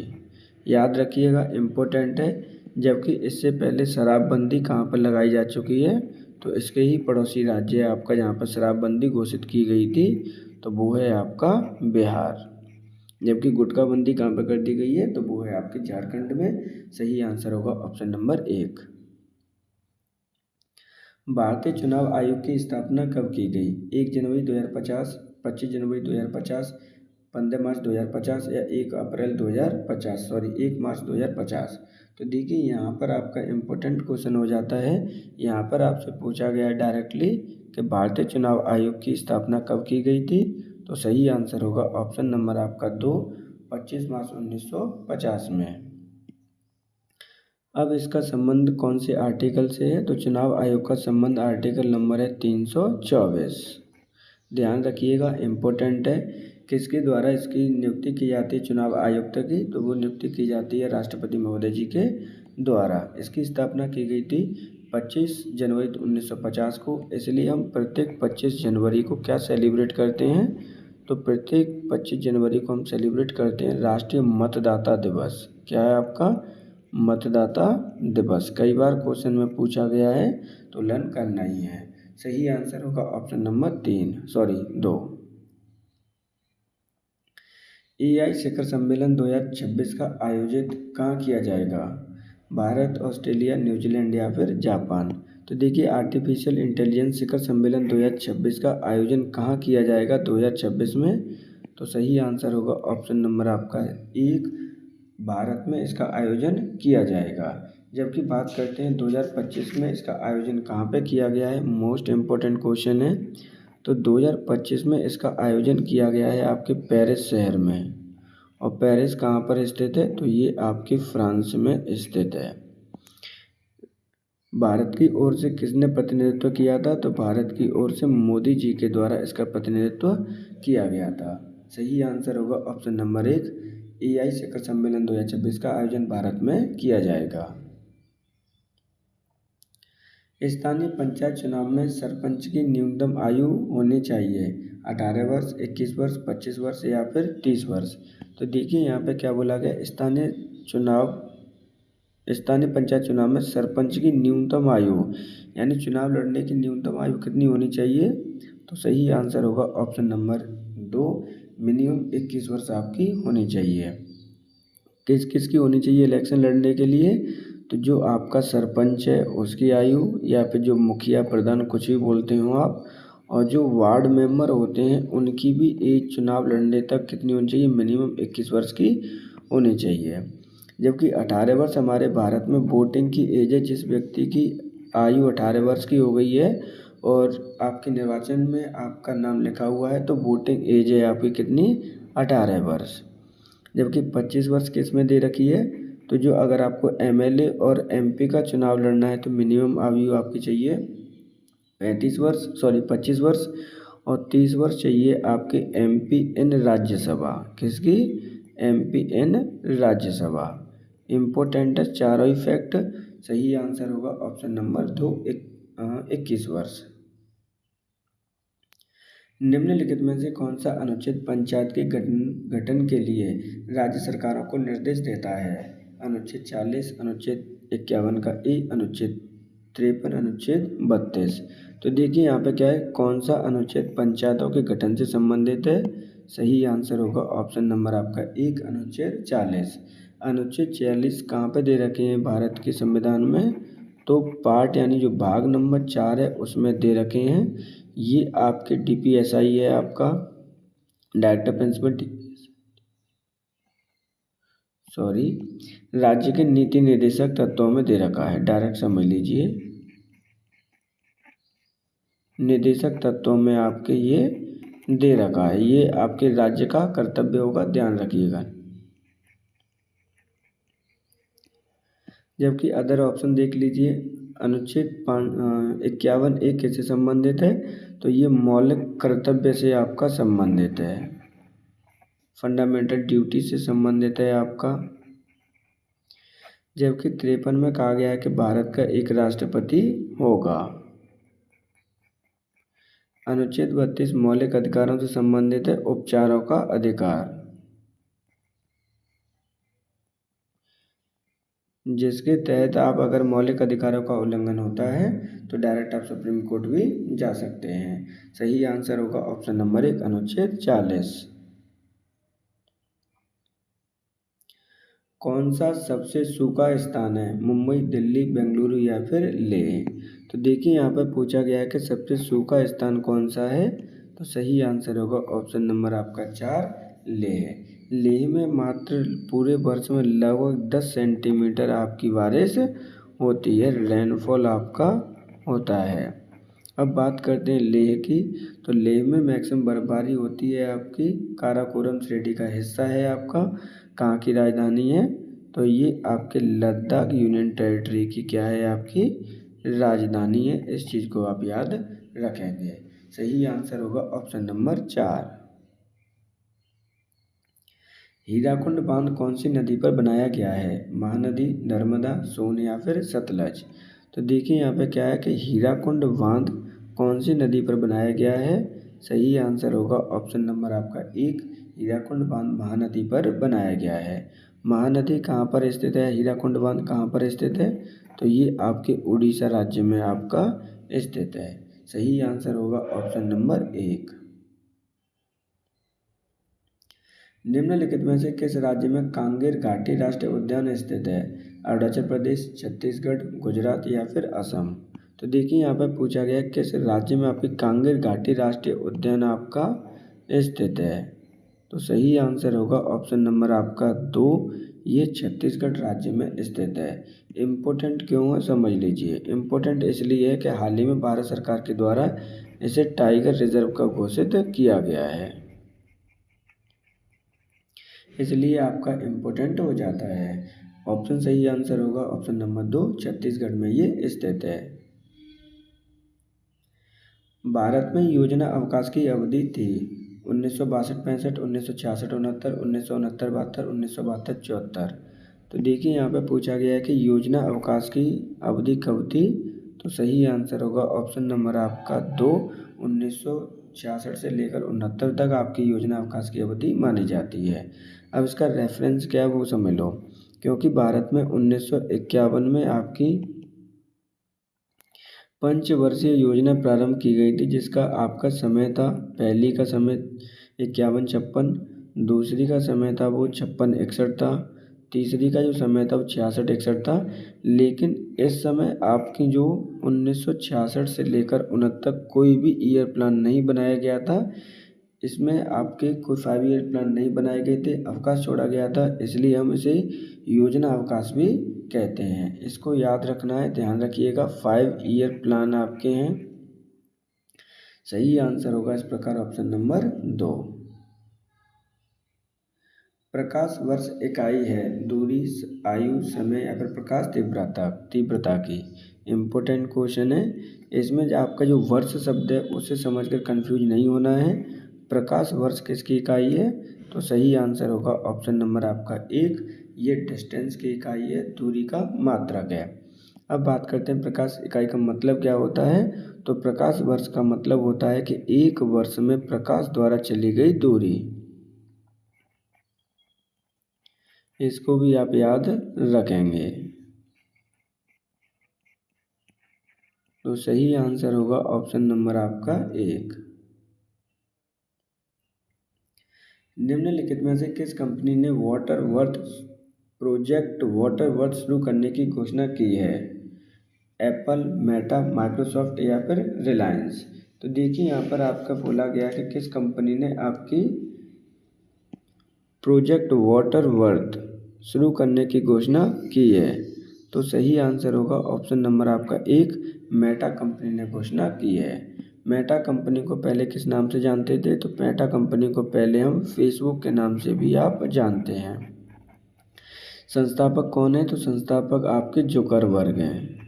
Speaker 1: याद रखिएगा, इम्पोर्टेंट है। जबकि इससे पहले शराबबंदी कहाँ पर लगाई जा चुकी है? तो इसके ही पड़ोसी राज्य है आपका जहाँ पर शराबबंदी घोषित की गई थी, तो वो है आपका बिहार। जबकि गुटखा बंदी कहाँ पर कर दी गई है? तो वो है आपके झारखंड में। सही आंसर होगा ऑप्शन नंबर 1। भारतीय चुनाव आयोग की स्थापना कब की गई? 1 जनवरी 2050, 25 जनवरी 2050, 15 मार्च 2050 या 1 अप्रैल 2050, सॉरी 1 मार्च 2050। तो देखिए यहाँ पर आपका इम्पोर्टेंट क्वेश्चन हो जाता है। यहाँ पर आपसे पूछा गया है डायरेक्टली कि भारतीय चुनाव आयोग की स्थापना कब की गई थी? तो सही आंसर होगा ऑप्शन नंबर आपका 2, 25 मार्च 1950 में। अब इसका संबंध कौन से आर्टिकल से है? तो चुनाव आयोग का संबंध आर्टिकल नंबर है 324। ध्यान रखिएगा, इम्पोर्टेंट है। किसके द्वारा इसकी नियुक्ति की जाती है चुनाव आयुक्त की? तो वो नियुक्ति की जाती है राष्ट्रपति महोदय जी के द्वारा। इसकी स्थापना की गई थी 25 जनवरी 1950 को। इसलिए हम प्रत्येक 25 जनवरी को क्या सेलिब्रेट करते हैं? तो प्रत्येक 25 जनवरी को हम सेलिब्रेट करते हैं राष्ट्रीय मतदाता दिवस। क्या है आपका? मतदाता दिवस। कई बार क्वेश्चन में पूछा गया है, तो लर्न करना ही है। सही आंसर होगा ऑप्शन नंबर 2। एआई शिखर सम्मेलन 2026 का आयोजित कहाँ किया जाएगा? भारत, ऑस्ट्रेलिया, न्यूजीलैंड या फिर जापान? तो देखिए, आर्टिफिशियल इंटेलिजेंस शिखर सम्मेलन 2026 का आयोजन कहाँ किया जाएगा 2026 में? तो सही आंसर होगा ऑप्शन नंबर आपका 1, भारत में इसका आयोजन किया जाएगा। जबकि बात करते हैं 2025 में इसका आयोजन कहाँ पे किया गया है, मोस्ट इम्पोर्टेंट क्वेश्चन है। तो 2025 में इसका आयोजन किया गया है आपके पेरिस शहर में। और पेरिस कहाँ पर स्थित है? तो ये आपके फ्रांस में स्थित है। भारत की ओर से किसने प्रतिनिधित्व किया था? तो भारत की ओर से मोदी जी के द्वारा इसका प्रतिनिधित्व किया गया था। सही आंसर होगा ऑप्शन नंबर 1, एआई शिखर सम्मेलन 2026 का आयोजन भारत में किया जाएगा। स्थानीय पंचायत चुनाव में सरपंच की न्यूनतम आयु होनी चाहिए 18 वर्ष, 21 वर्ष, 25 वर्ष या फिर 30 वर्ष। तो देखिए यहाँ पे क्या बोला गया, स्थानीय पंचायत चुनाव में सरपंच की न्यूनतम आयु, यानी चुनाव लड़ने की न्यूनतम आयु कितनी होनी चाहिए? तो सही आंसर होगा ऑप्शन नंबर 2, मिनिमम 21 वर्ष आपकी होनी चाहिए। किस किस की होनी चाहिए इलेक्शन लड़ने के लिए? तो जो आपका सरपंच है उसकी आयु, या फिर जो मुखिया, प्रधान, कुछ भी बोलते हो आप, और जो वार्ड मेंबर होते हैं उनकी भी एज चुनाव लड़ने तक कितनी होनी चाहिए? मिनिमम 21 वर्ष की होनी चाहिए। जबकि 18 वर्ष हमारे भारत में वोटिंग की एज है। जिस व्यक्ति की आयु 18 वर्ष की हो गई है और आपके निर्वाचन में आपका नाम लिखा हुआ है, तो वोटिंग एज है आपकी कितनी? 18 वर्ष। जबकि 25 वर्ष किस में दे रखी है? तो जो अगर आपको एमएलए और एमपी का चुनाव लड़ना है तो मिनिमम आयु आपकी चाहिए 25 वर्ष, और 30 वर्ष चाहिए आपके एमपी इन राज्यसभा। किसकी? एमपी इन राज्यसभा। इम्पोर्टेंट है चारों ही फैक्ट। सही आंसर होगा ऑप्शन नंबर 2, 21 वर्ष। निम्नलिखित में से कौन सा अनुच्छेद पंचायत के गठन के लिए राज्य सरकारों को निर्देश देता है? अनुच्छेद 40, अनुच्छेद 51 का ए, अनुच्छेद 53, अनुच्छेद 32। तो देखिए यहाँ पे क्या है, कौन सा अनुच्छेद पंचायतों के गठन से संबंधित है? सही आंसर होगा ऑप्शन नंबर आपका 1, अनुच्छेद 40। अनुच्छेद 46 कहाँ पे दे रखे हैं भारत के संविधान में? तो पार्ट यानी जो भाग नंबर 4 है उसमें दे रखे हैं। ये आपके डीपीएसआई है आपका, डायरेक्टर प्रिंसिपल, राज्य के नीति निर्देशक तत्वों में दे रखा है। डायरेक्ट समझ लीजिए, निर्देशक तत्वों में आपके ये दे रखा है। ये आपके राज्य का कर्तव्य होगा, ध्यान रखिएगा। जबकि अदर ऑप्शन देख लीजिए, अनुच्छेद 51 किससे संबंधित है? तो ये मौलिक कर्तव्य से आपका संबंधित है, फंडामेंटल ड्यूटी से संबंधित है आपका। जबकि 53 में कहा गया है कि भारत का एक राष्ट्रपति होगा। अनुच्छेद 32 मौलिक अधिकारों से संबंधित है, उपचारों का अधिकार, जिसके तहत आप अगर मौलिक अधिकारों का उल्लंघन होता है तो डायरेक्ट आप सुप्रीम कोर्ट भी जा सकते हैं। सही आंसर होगा ऑप्शन नंबर 1 अनुच्छेद 40। कौन सा सबसे सूखा स्थान है? मुंबई, दिल्ली, बेंगलुरु या फिर लेह? तो देखिए यहाँ पर पूछा गया है कि सबसे सूखा स्थान कौन सा है, तो सही आंसर होगा ऑप्शन नंबर आपका 4 लेह। लेह में मात्र पूरे वर्ष में लगभग 10 सेंटीमीटर आपकी बारिश होती है, रेनफॉल आपका होता है। अब बात करते हैं लेह की, तो लेह में मैक्सिमम बर्फबारी होती है आपकी, काराकोरम श्रेणी का हिस्सा है आपका। कहाँ की राजधानी है? तो ये आपके लद्दाख यूनियन टेरिटरी की क्या है, आपकी राजधानी है। इस चीज़ को आप याद रखेंगे। सही आंसर होगा ऑप्शन नंबर 4। हीराकुंड बांध कौन सी नदी पर बनाया गया है? महानदी, नर्मदा, सोन या फिर सतलज? तो देखिए यहाँ पे क्या है कि हीराकुंड बांध कौन सी नदी पर बनाया गया है? सही आंसर होगा ऑप्शन नंबर आपका 1 हीराकुंड बांध महानदी पर बनाया गया है। महानदी कहाँ पर स्थित है? हीराकुंड बांध कहाँ पर स्थित है? तो ये आपके उड़ीसा राज्य में आपका स्थित है। सही आंसर होगा ऑप्शन नंबर 1। निम्नलिखित में से किस राज्य में कांगेर घाटी राष्ट्रीय उद्यान स्थित है? अरुणाचल प्रदेश, छत्तीसगढ़, गुजरात या फिर असम? तो देखिए यहाँ पर पूछा गया है किस राज्य में आपकी कांगेर घाटी राष्ट्रीय उद्यान आपका स्थित है? तो सही आंसर होगा ऑप्शन नंबर आपका 2, ये छत्तीसगढ़ राज्य में स्थित है। इम्पोर्टेंट क्यों है समझ लीजिए। इम्पोर्टेंट इसलिए है कि हाल ही में भारत सरकार के द्वारा इसे टाइगर रिजर्व का घोषित किया गया है, इसलिए आपका इम्पोर्टेंट हो जाता है। ऑप्शन सही आंसर होगा ऑप्शन नंबर 2 छत्तीसगढ़ में ये स्थित है। भारत में योजना अवकाश की अवधि थी 1962-65, 1966-69, 1969-72, 1972-74। तो देखिए यहाँ पे पूछा गया है कि योजना अवकाश की अवधि कब थी? तो सही आंसर होगा ऑप्शन नंबर आपका 2 1966 से लेकर 69 तक आपकी योजना अवकाश की अवधि मानी जाती है। अब इसका रेफरेंस क्या है वो समझ लो, क्योंकि भारत में 1951 में आपकी पंचवर्षीय योजना प्रारंभ की गई थी, जिसका आपका समय था, पहली का समय 51-56, दूसरी का समय था वो 56-61 था, तीसरी का जो समय था वो 66-61 था। लेकिन इस समय आपकी जो 1966 से लेकर 69 तक कोई भी ईयर प्लान नहीं बनाया गया था। इसमें आपके कोई 5 ईयर प्लान नहीं बनाए गए थे, अवकाश छोड़ा गया था, इसलिए हम इसे योजना अवकाश भी कहते हैं। इसको याद रखना है, ध्यान रखिएगा। 5 ईयर प्लान आपके हैं। सही आंसर होगा इस प्रकार ऑप्शन नंबर 2। प्रकाश वर्ष इकाई है, दूरी, आयु, समय या फिर प्रकाश तीव्रता की। इम्पोर्टेंट क्वेश्चन है। इसमें जो आपका जो वर्ष शब्द है उसे समझकर कंफ्यूज नहीं होना है। प्रकाश वर्ष किसकी इकाई है? तो सही आंसर होगा ऑप्शन नंबर आपका 1, ये डिस्टेंस की इकाई है, दूरी का मात्रक है। अब बात करते हैं प्रकाश इकाई का मतलब क्या होता है। तो प्रकाश वर्ष का मतलब होता है कि एक वर्ष में प्रकाश द्वारा चली गई दूरी। इसको भी आप याद रखेंगे। तो सही आंसर होगा ऑप्शन नंबर आपका 1। निम्नलिखित में से किस कंपनी ने प्रोजेक्ट वाटर वर्थ शुरू करने की घोषणा की है? एप्पल, मेटा, माइक्रोसॉफ्ट या फिर रिलायंस? तो देखिए यहाँ पर आपका बोला गया कि किस कंपनी ने आपकी प्रोजेक्ट वाटर वर्थ शुरू करने की घोषणा की है? तो सही आंसर होगा ऑप्शन नंबर आपका 1, मेटा कंपनी ने घोषणा की है। मेटा कंपनी को पहले किस नाम से जानते थे? तो मेटा कंपनी को पहले हम फेसबुक के नाम से भी आप जानते हैं। संस्थापक कौन है? तो संस्थापक आपके जुकरबर्ग हैं।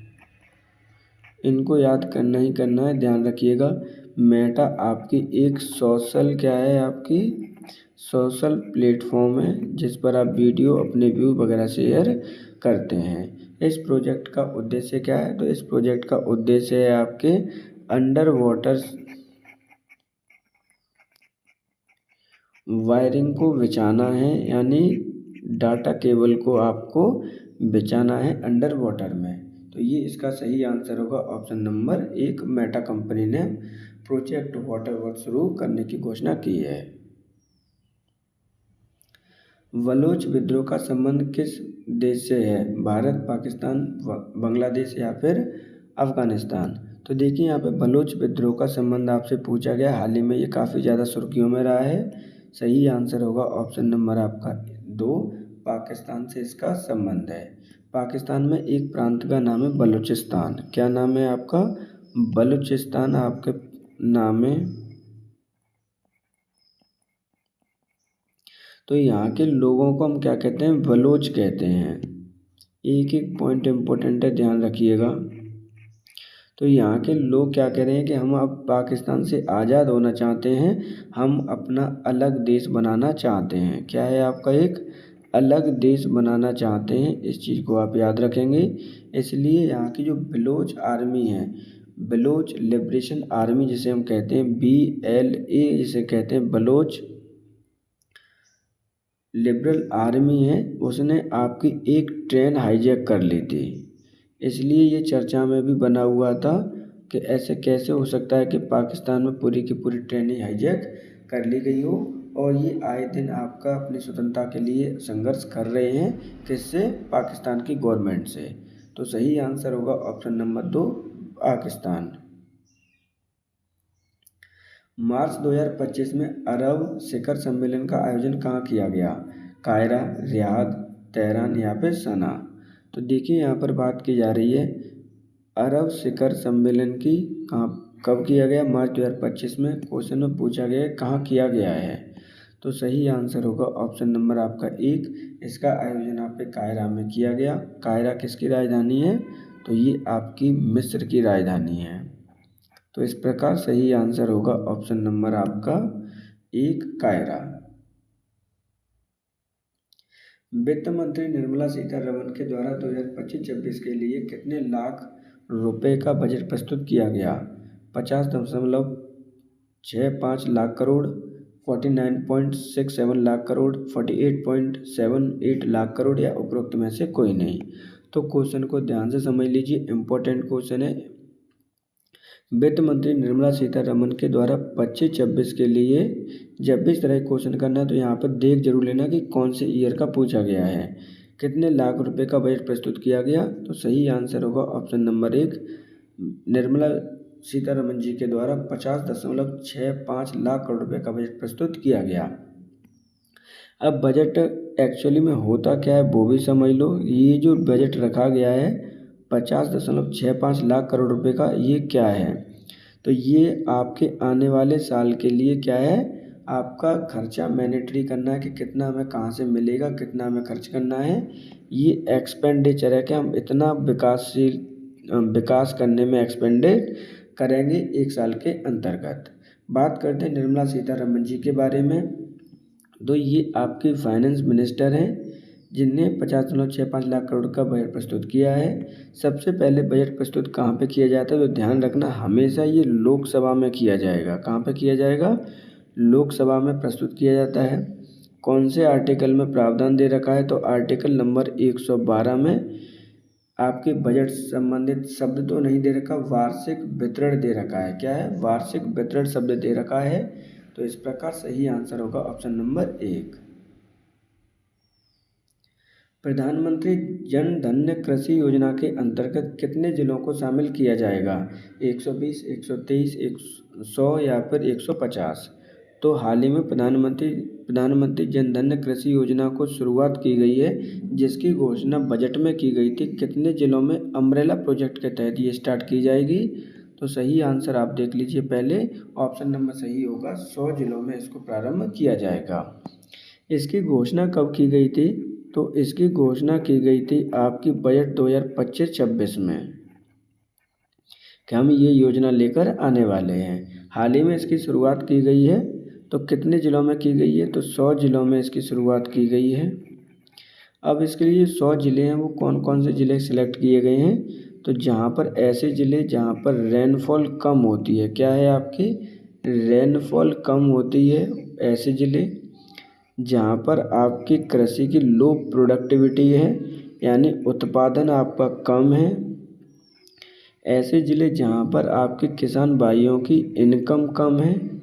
Speaker 1: इनको याद करना ही करना है, ध्यान रखिएगा। मेटा आपकी एक सोशल क्या है, आपकी सोशल प्लेटफॉर्म है जिस पर आप वीडियो अपने व्यू वगैरह शेयर करते हैं। इस प्रोजेक्ट का उद्देश्य क्या है? तो इस प्रोजेक्ट का उद्देश्य है आपके अंडर वाटर वायरिंग को बिछाना है, यानी डाटा केबल को आपको बिछाना है अंडर वाटर में। तो ये इसका सही आंसर होगा ऑप्शन नंबर 1। मेटा कंपनी ने प्रोजेक्ट वाटर वर्क शुरू करने की घोषणा की है। बलोच विद्रोह का संबंध किस देश से है? भारत, पाकिस्तान, बांग्लादेश या फिर अफगानिस्तान? तो देखिए यहाँ पे बलोच विद्रोह का संबंध आपसे पूछा गया। हाल ही में ये काफ़ी ज़्यादा सुर्खियों में रहा है। सही आंसर होगा ऑप्शन नंबर आपका 2, पाकिस्तान से इसका संबंध है। पाकिस्तान में एक प्रांत का नाम है बलूचिस्तान। क्या नाम है आपका? बलूचिस्तान आपके नाम है। तो यहाँ के लोगों को हम क्या कहते हैं? बलोच कहते हैं। एक एक पॉइंट इम्पोर्टेंट है, ध्यान रखिएगा। तो यहाँ के लोग क्या कह रहे हैं कि हम अब पाकिस्तान से आज़ाद होना चाहते हैं, हम अपना अलग देश बनाना चाहते हैं। क्या है आपका? एक अलग देश बनाना चाहते हैं। इस चीज़ को आप याद रखेंगे। इसलिए यहाँ की जो बलोच आर्मी है, बलोच लिबरेशन आर्मी जिसे हम कहते हैं, BLA जिसे कहते हैं, बलोच लिबरल आर्मी है, उसने आपकी एक ट्रेन हाईजैक कर ली थी। इसलिए ये चर्चा में भी बना हुआ था कि ऐसे कैसे हो सकता है कि पाकिस्तान में पूरी की पूरी ट्रेनें हाईजैक कर ली गई हो। और ये आए दिन आपका अपनी स्वतंत्रता के लिए संघर्ष कर रहे हैं। किससे? पाकिस्तान की गवर्नमेंट से। तो सही आंसर होगा ऑप्शन नंबर 2, पाकिस्तान। मार्च 2025 में अरब शिखर सम्मेलन का आयोजन कहाँ किया गया? कायरा, रियाद, तेहरान या फिर सना? तो देखिए यहाँ पर बात की जा रही है अरब शिखर सम्मेलन की। कहाँ कब किया गया? मार्च 2025 में। क्वेश्चन में पूछा गया है कहाँ किया गया है। तो सही आंसर होगा ऑप्शन नंबर आपका 1। इसका आयोजन आपके कायरा में किया गया। कायरा किसकी राजधानी है? तो ये आपकी मिस्र की राजधानी है। तो इस प्रकार सही आंसर होगा ऑप्शन नंबर आपका 1, कायरा। वित्त मंत्री निर्मला सीतारमण के द्वारा 2025-26 के लिए कितने लाख रुपए का बजट प्रस्तुत किया गया? 50.65 लाख करोड़, 49.67 लाख करोड़, 48.78 लाख करोड़ या उपरोक्त में से कोई नहीं? तो क्वेश्चन को ध्यान से समझ लीजिए, इम्पोर्टेंट क्वेश्चन है। वित्त मंत्री निर्मला सीतारमण के द्वारा 25-26 के लिए जब भी इस तरह क्वेश्चन करना है तो यहाँ पर देख जरूर लेना कि कौन से ईयर का पूछा गया है। कितने लाख रुपए का बजट प्रस्तुत किया गया? तो सही आंसर होगा ऑप्शन नंबर 1, निर्मला सीतारमण जी के द्वारा 50.65 लाख करोड़ रुपए का बजट प्रस्तुत किया गया। अब बजट एक्चुअली में होता क्या है वो भी समझ लो। ये जो बजट रखा गया है 50.65 लाख करोड़ रुपए का, ये क्या है? तो ये आपके आने वाले साल के लिए क्या है? आपका खर्चा मैनेटरी करना है कि कितना हमें कहाँ से मिलेगा, कितना हमें खर्च करना है। ये एक्सपेंडिचर है कि हम इतना विकास करने में एक्सपेंडेड करेंगे एक साल के अंतर्गत। बात करते हैं निर्मला सीतारमण जी के बारे में। तो ये आपके फाइनेंस मिनिस्टर हैं जिनने 50.65 लाख करोड़ का बजट प्रस्तुत किया है। सबसे पहले बजट प्रस्तुत कहाँ पे किया जाता है? तो ध्यान रखना, हमेशा ये लोकसभा में किया जाएगा। कहाँ पे किया जाएगा? लोकसभा में प्रस्तुत किया जाता है। कौन से आर्टिकल में प्रावधान दे रखा है? तो आर्टिकल नंबर 112 में आपके बजट संबंधित शब्द तो नहीं दे रखा, वार्षिक वितरण दे रखा है। क्या है? वार्षिक वितरण शब्द दे रखा है। तो इस प्रकार सही आंसर होगा ऑप्शन नंबर 1। प्रधानमंत्री जन धन कृषि योजना के अंतर्गत कितने जिलों को शामिल किया जाएगा? 120, 123, 100 या फिर 150? तो हाल ही में प्रधानमंत्री जन धन कृषि योजना को शुरुआत की गई है, जिसकी घोषणा बजट में की गई थी। कितने जिलों में अम्ब्रेला प्रोजेक्ट के तहत ये स्टार्ट की जाएगी? तो सही आंसर आप देख लीजिए पहले, ऑप्शन नंबर सही होगा, 100 जिलों में इसको प्रारंभ किया जाएगा। इसकी घोषणा कब की गई थी? तो इसकी घोषणा की गई थी आपकी बजट 2025-26 में। कि हम ये योजना लेकर आने वाले हैं। हाल ही में इसकी शुरुआत की गई है। तो कितने ज़िलों में की गई है? तो 100 ज़िलों में इसकी शुरुआत की गई है। अब इसके लिए 100 ज़िले हैं, वो कौन कौन से ज़िले सिलेक्ट किए गए हैं? तो जहाँ पर ऐसे ज़िले जहाँ पर रेनफॉल कम होती है, क्या है आपकी रेनफॉल कम होती है, ऐसे ज़िले जहाँ पर आपकी कृषि की लो प्रोडक्टिविटी है, यानी उत्पादन आपका कम है, ऐसे ज़िले जहाँ पर आपके किसान भाइयों की इनकम कम है,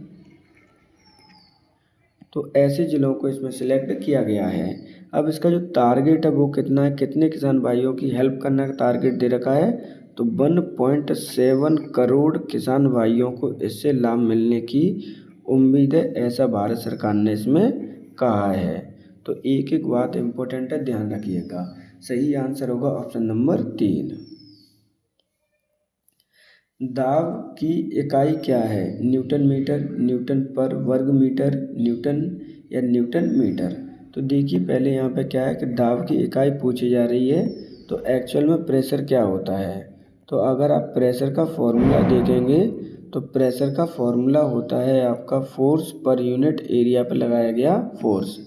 Speaker 1: तो ऐसे ज़िलों को इसमें सिलेक्ट किया गया है। अब इसका जो टारगेट है वो कितना है, कितने किसान भाइयों की हेल्प करने का टारगेट दे रखा है? तो 1.7 करोड़ किसान भाइयों को इससे लाभ मिलने की उम्मीद है, ऐसा भारत सरकार ने इसमें कहा है। तो एक एक बात इम्पोर्टेंट है, ध्यान रखिएगा। सही आंसर होगा ऑप्शन नंबर 3। दाब की इकाई क्या है? न्यूटन मीटर, न्यूटन पर वर्ग मीटर, न्यूटन या न्यूटन मीटर। तो देखिए पहले यहाँ पे क्या है कि दाब की इकाई पूछी जा रही है, तो एक्चुअल में प्रेशर क्या होता है। तो अगर आप प्रेशर का फॉर्मूला देखेंगे तो प्रेशर का फॉर्मूला होता है आपका फोर्स पर यूनिट एरिया पर लगाया गया फोर्स,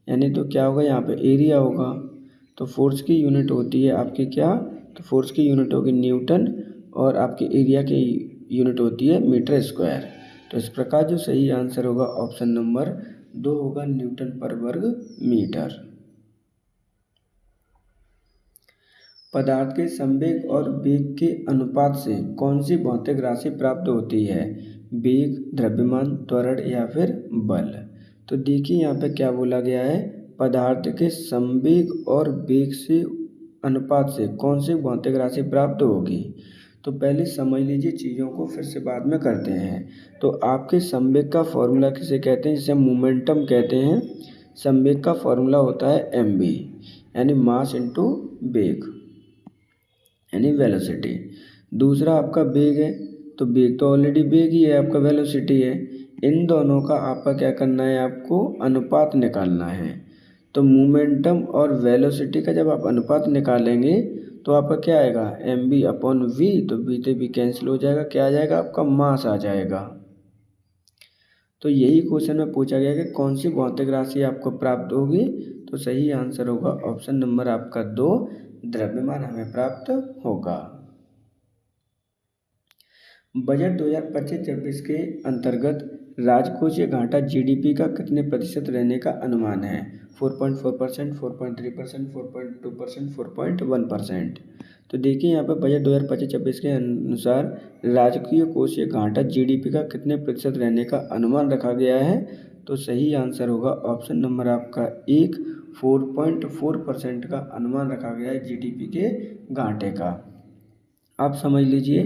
Speaker 1: यानी तो क्या होगा यहाँ पे एरिया होगा। तो फोर्स की यूनिट होती है आपकी क्या? तो फोर्स की यूनिट होगी न्यूटन और आपके एरिया की यूनिट होती है मीटर स्क्वायर। तो इस प्रकार जो सही आंसर होगा ऑप्शन नंबर 2 होगा, न्यूटन पर वर्ग मीटर। पदार्थ के संवेग और वेग के अनुपात से कौन सी भौतिक राशि प्राप्त होती है? वेग, द्रव्यमान, त्वरण या फिर बल। तो देखिए यहाँ पे क्या बोला गया है, पदार्थ के संवेग और वेग से अनुपात से कौन सी भौतिक राशि प्राप्त होगी। तो पहले समझ लीजिए चीज़ों को, फिर से बाद में करते हैं। तो आपके संवेग का फॉर्मूला किसे कहते हैं? जिसे मोमेंटम कहते हैं। संवेग का फॉर्मूला होता है mv, यानी मास इंटू वेग, यानी वेलोसिटी। दूसरा आपका वेग है, तो वेग तो ऑलरेडी वेग ही है, आपका वेलोसिटी है। इन दोनों का आपका क्या करना है, आपको अनुपात निकालना है। तो मोमेंटम और वेलोसिटी का जब आप अनुपात निकालेंगे तो आपका क्या आएगा, mv अपॉन v। तो v से v कैंसिल हो जाएगा, क्या आ जाएगा आपका मास आ जाएगा। तो यही क्वेश्चन में पूछा गया कि कौन सी भौतिक राशि आपको प्राप्त होगी। तो सही आंसर होगा ऑप्शन नंबर आपका 2, द्रव्यमान हमें प्राप्त होगा। बजट 2025-26 के अंतर्गत राजकोषीय घाटा जीडीपी का कितने प्रतिशत रहने का अनुमान है? 4.4%, 4.3%, 4.2%, 4.1%। तो देखिए यहाँ पर बजट 2025-26 के अनुसार राजकीय कोषीय घाटा जीडीपी का कितने प्रतिशत रहने का अनुमान रखा गया है। तो सही आंसर होगा ऑप्शन नंबर आपका 1, 4.4% का अनुमान रखा गया है जीडीपी के घाटे का। आप समझ लीजिए,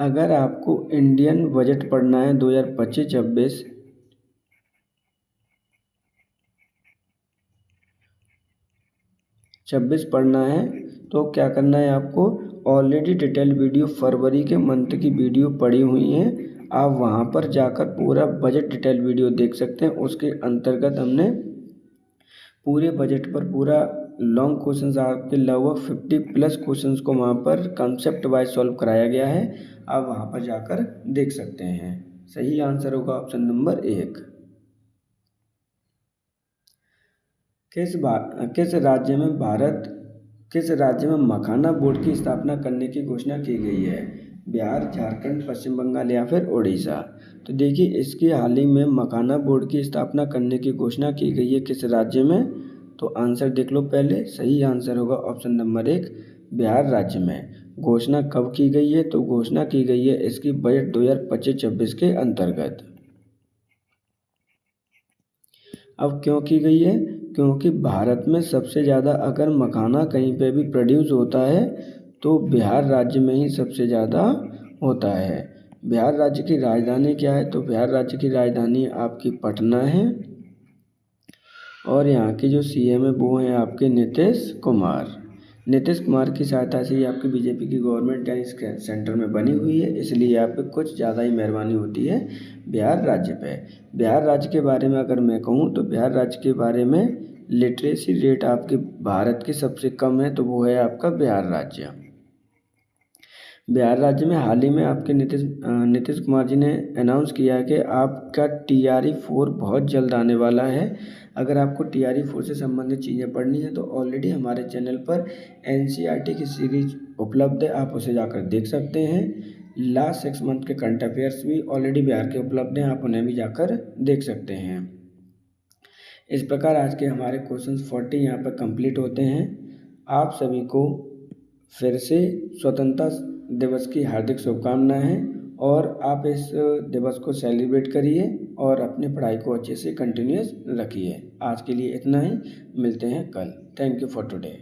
Speaker 1: अगर आपको इंडियन बजट पढ़ना है 2025-26 पढ़ना है, तो क्या करना है आपको, ऑलरेडी डिटेल वीडियो फरवरी के मंथ की वीडियो पड़ी हुई है, आप वहां पर जाकर पूरा बजट डिटेल वीडियो देख सकते हैं। उसके अंतर्गत हमने पूरे बजट पर पूरा लॉन्ग क्वेश्चंस आपके लगभग 50+ क्वेश्चंस को वहाँ पर कंसेप्ट वाइज सॉल्व कराया गया है, आप वहाँ पर जाकर देख सकते हैं। सही आंसर होगा ऑप्शन नंबर 1। किस राज्य में मखाना बोर्ड की स्थापना करने की घोषणा की गई है? बिहार, झारखंड, पश्चिम बंगाल या फिर उड़ीसा। तो देखिए इसकी हाल ही में मखाना बोर्ड की स्थापना करने की घोषणा की गई है किस राज्य में। तो आंसर देख लो पहले, सही आंसर होगा ऑप्शन नंबर 1, बिहार राज्य में। घोषणा कब की गई है? तो घोषणा की गई है इसकी बजट 2025-26 के अंतर्गत। अब क्यों की गई है? क्योंकि भारत में सबसे ज़्यादा अगर मखाना कहीं पे भी प्रोड्यूस होता है तो बिहार राज्य में ही सबसे ज़्यादा होता है। बिहार राज्य की राजधानी क्या है? तो बिहार राज्य की राजधानी आपकी पटना है और यहाँ के जो सीएम है वो हैं आपके नीतीश कुमार। नीतीश कुमार की सहायता से ही आपकी बीजेपी की गवर्नमेंट यानी सेंटर में बनी हुई है, इसलिए यहाँ पे कुछ ज़्यादा ही मेहरबानी होती है बिहार राज्य पे। बिहार राज्य के बारे में अगर मैं कहूँ तो बिहार राज्य के बारे में लिटरेसी रेट आपके भारत के सबसे कम है, तो वो है आपका बिहार राज्य। बिहार राज्य में हाल ही में आपके नीतीश कुमार जी ने अनाउंस किया है कि आपका TRE 4 बहुत जल्द आने वाला है। अगर आपको TRE 4 से संबंधित चीज़ें पढ़नी है तो ऑलरेडी हमारे चैनल पर NCERT की सीरीज उपलब्ध है, आप उसे जाकर देख सकते हैं। लास्ट 6 मंथ के करंट अफेयर्स भी ऑलरेडी बिहार के उपलब्ध हैं, आप उन्हें भी जाकर देख सकते हैं। इस प्रकार आज के हमारे क्वेश्चंस 40 यहाँ पर कंप्लीट होते हैं। आप सभी को फिर से स्वतंत्रता दिवस की हार्दिक शुभकामनाएं और आप इस दिवस को सेलिब्रेट करिए और अपनी पढ़ाई को अच्छे से कंटिन्यूअस रखिए। आज के लिए इतना ही, मिलते हैं कल। Thank you for today.